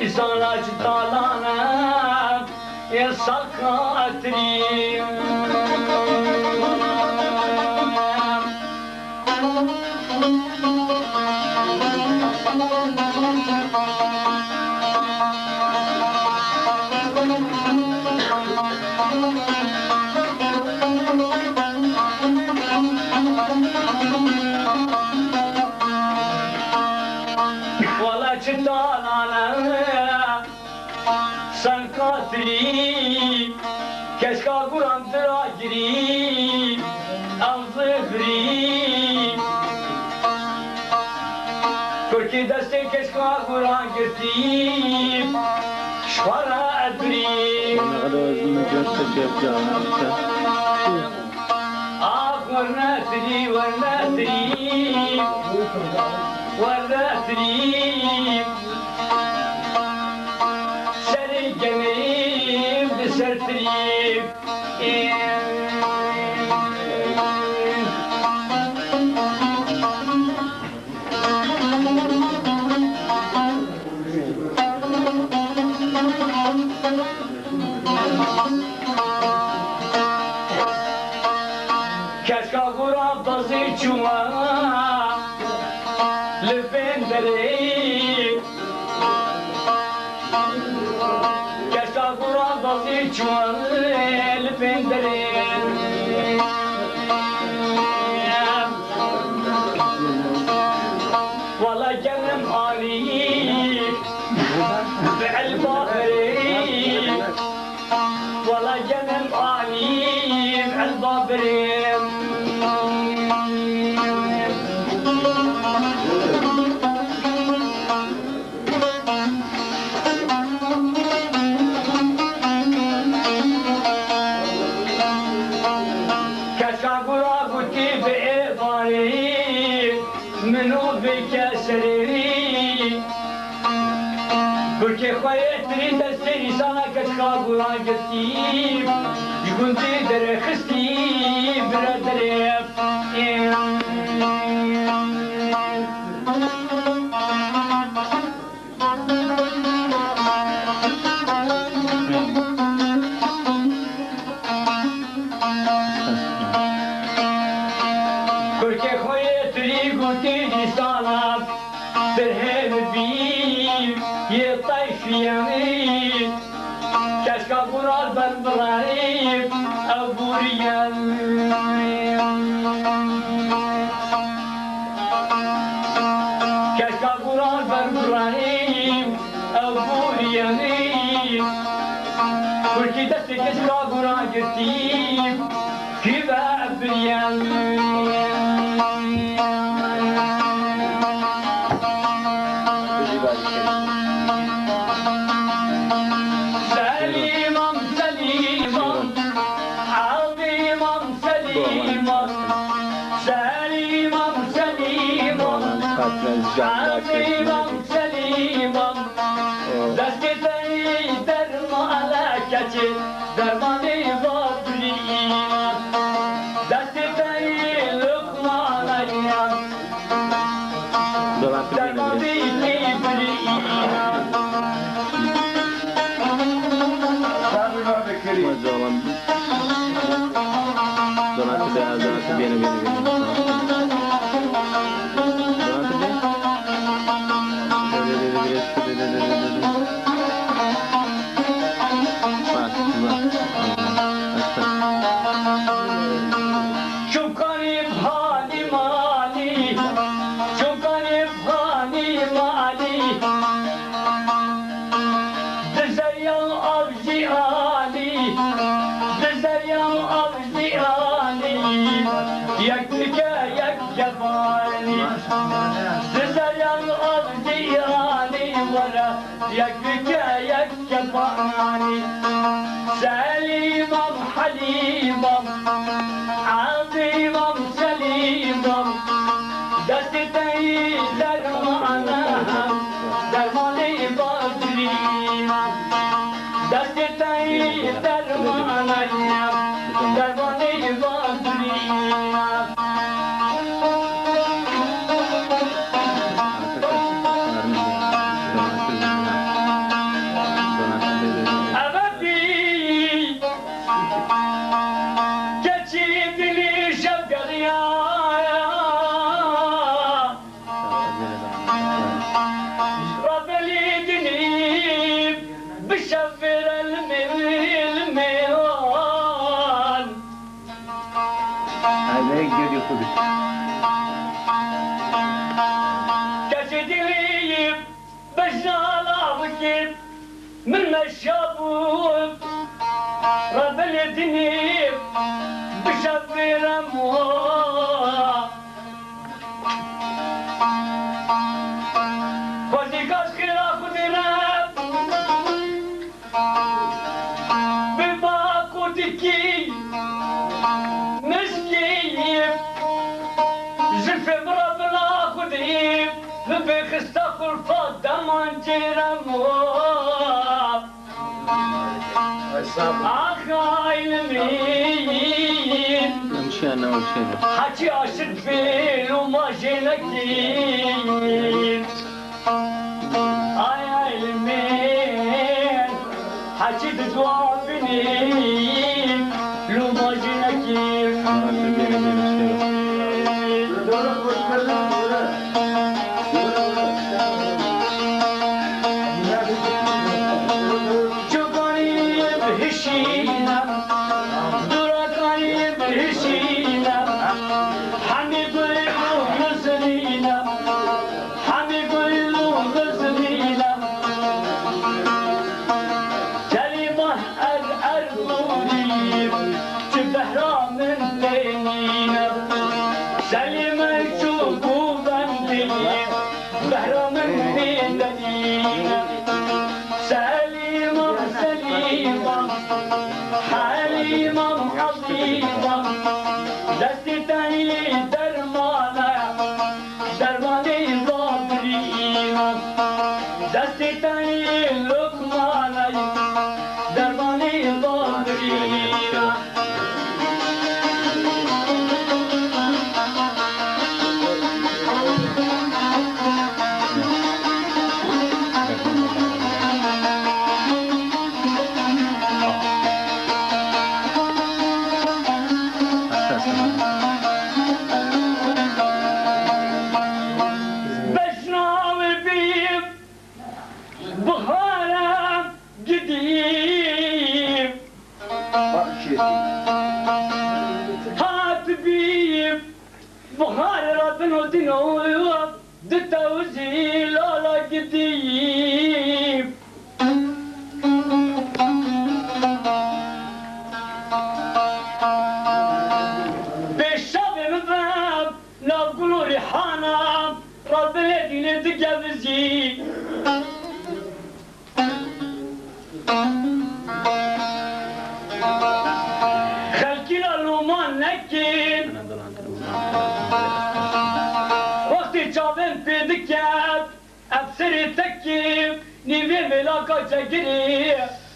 İnsanlar çıtalanıp sakatrim Valla çıtalanıp sakatrim Keşke Kur'an'dıra gireyim Ağzı gireyim Kürki deste keşke Kur'an gireyim Şvara edriyim Ne kadar özümü göstereceğim Ah vernetri Vernetri Seni gemeyim Sertireyim Keşke Kur'an bazı çuma Lüfendereyim Keşke Kur'an bazı çuma Lüfendereyim Valla gönlüm aliyim Be'el-Babireyim Valla gönlüm aliyim El-Babireyim Porque خوایتری دستی سانا کشکا گوران گستیم یکونتی در خستیم برادریم Porque خوایتری گونتی سانا در هم بیم یه طیفیانی کشکا برال بربراییم ابوریم کشکا برال بربراییم ابوریم کلکی دستی کشکا برال گرتیم کی به ابریم Selimam, Selimam, desteği dermana keçi, dermanı vabriyat, desteği lukmana yan, dermanı libriyat. Donatı beni. یک دیگه یک جوانی زدن از دیانی ورا یک دیگه یک جوانی سلیمم حلیمم عظیمم سلیمم دست تایی درمانم درمانی بادریم دست تایی درمانم درمانی بادریم من الشابوب رب الدنيا بشفير اموها وزيكاش خلاف دراب بباكو تكي مسكين زلف برب لا خديب بخستاق الفضة من جرموها امشي انا وامشي حكي عشت فين وما جينكين علمين حكي تجوابني لو ما جينكين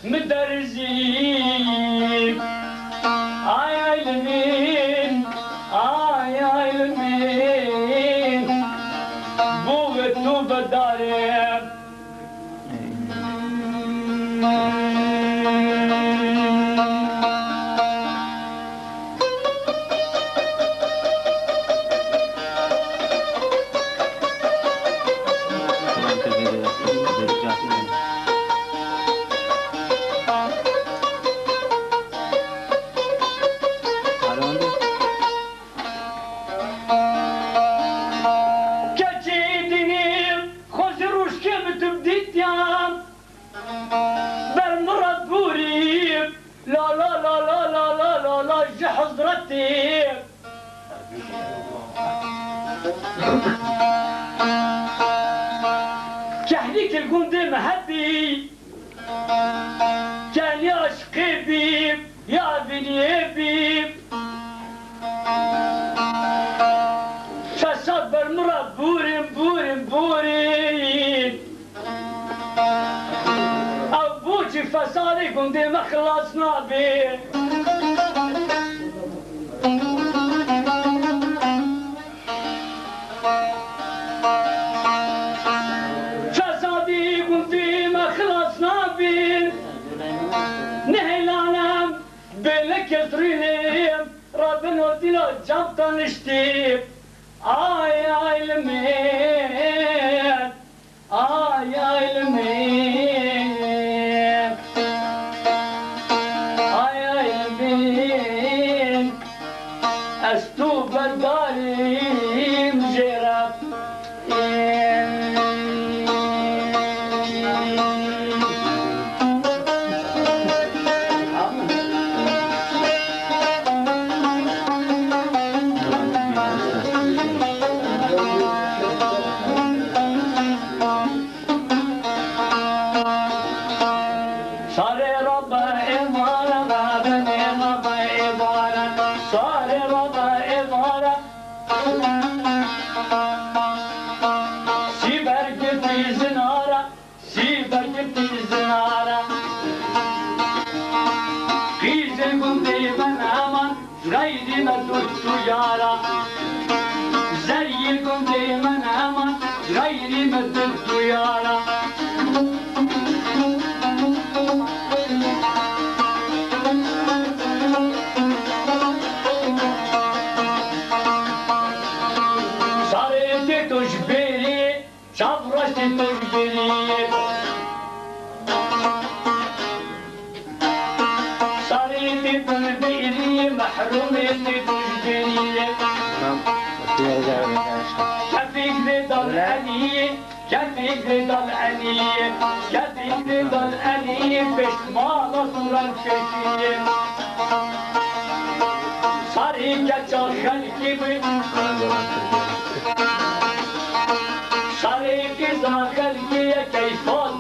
مدرزين آي المين آي المين بوغتو بدارم Around كهديك القندم هدي كان يا شقيبي يا بني بيب فصبر مرة بورين بورين بورين أبوجي فصاري قندم خلصنا بيه كثرينيم ربنا ودينا جبطة نشتيب آي المين آي المين آي المين أستوب الداري مجرب غيري مدود يارا زيكم دايما امان غيري مدود يارا صاريتي تجبري شفرتي تجبري صاريتي تجبري محرومتي تجبري كفيك رضا الأنية كفيك رضا الأنية كفيك رضا الأنية بش ما نصر الفشية صاريك جال خلقي صاريك زا خلقي كيفات